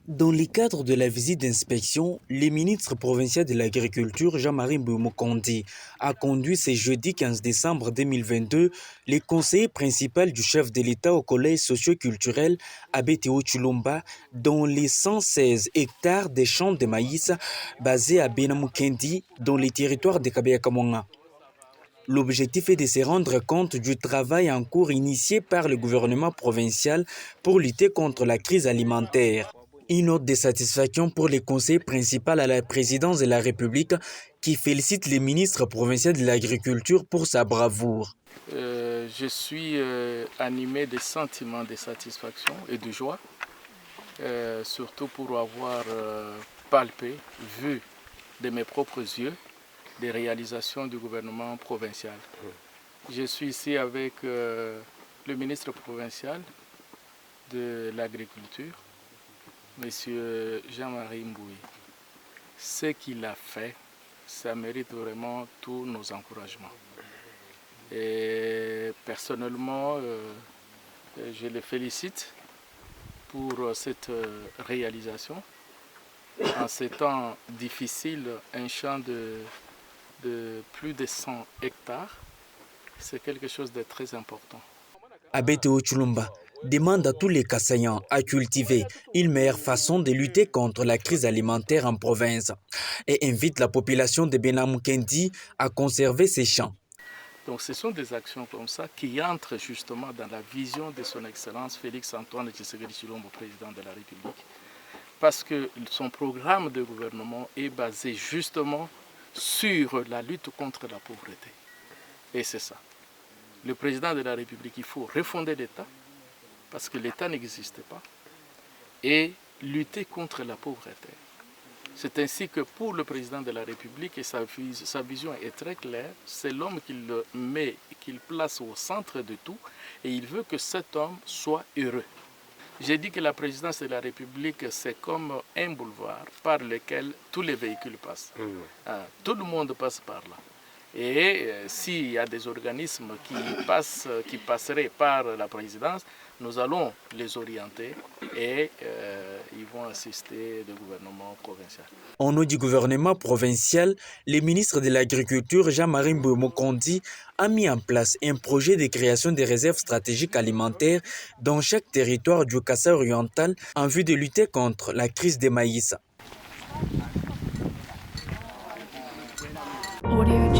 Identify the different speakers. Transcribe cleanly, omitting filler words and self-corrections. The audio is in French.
Speaker 1: Dans le cadre de la visite d'inspection, le ministre provincial de l'Agriculture, Jean-Marie Mboumokondi, a conduit ce jeudi 15 décembre 2022 le conseiller principal du chef de l'État au collège socio-culturel Abbé Théo Tshilomba dans les 116 hectares de champs de maïs basés à Benamukendi dans les territoires de Kabeya-Kamanga. L'objectif est de se rendre compte du travail en cours initié par le gouvernement provincial pour lutter contre la crise alimentaire. Une note de satisfaction pour le conseiller principal à la présidence de la République qui félicite le ministre provincial de l'Agriculture pour sa bravoure.
Speaker 2: Je suis animé de sentiments de satisfaction et de joie, surtout pour avoir palpé, vu de mes propres yeux, des réalisations du gouvernement provincial. Je suis ici avec le ministre provincial de l'Agriculture, M. Jean-Marie Mbouy. Ce qu'il a fait, ça mérite vraiment tous nos encouragements. Et personnellement, je le félicite pour cette réalisation. En ces temps difficiles, un champ de plus de 100 hectares, c'est quelque chose de très important.
Speaker 1: Abbé Théo Tshilomba demande à tous les Kassaïens à cultiver une meilleure façon de lutter contre la crise alimentaire en province et invite la population de Benamukendi à conserver ses champs.
Speaker 2: Donc ce sont des actions comme ça qui entrent justement dans la vision de son Excellence Félix-Antoine Tshisekedi Tshilombo, président de la République, parce que son programme de gouvernement est basé justement sur la lutte contre la pauvreté. Et c'est ça. Le président de la République, il faut refonder l'État, parce que l'État n'existe pas, et lutter contre la pauvreté. C'est ainsi que pour le président de la République, et sa vision est très claire, c'est l'homme qu'il place au centre de tout, et il veut que cet homme soit heureux. J'ai dit que la présidence de la République, c'est comme un boulevard par lequel tous les véhicules passent. Tout le monde passe par là. Et s'il y a des organismes qui passeraient par la présidence, nous allons les orienter et ils vont assister le gouvernement provincial.
Speaker 1: Au nom du gouvernement provincial, le ministre de l'Agriculture, Jean-Marie Mboumokondi, a mis en place un projet de création de réserves stratégiques alimentaires dans chaque territoire du Kasaï oriental en vue de lutter contre la crise des maïs.
Speaker 3: Audio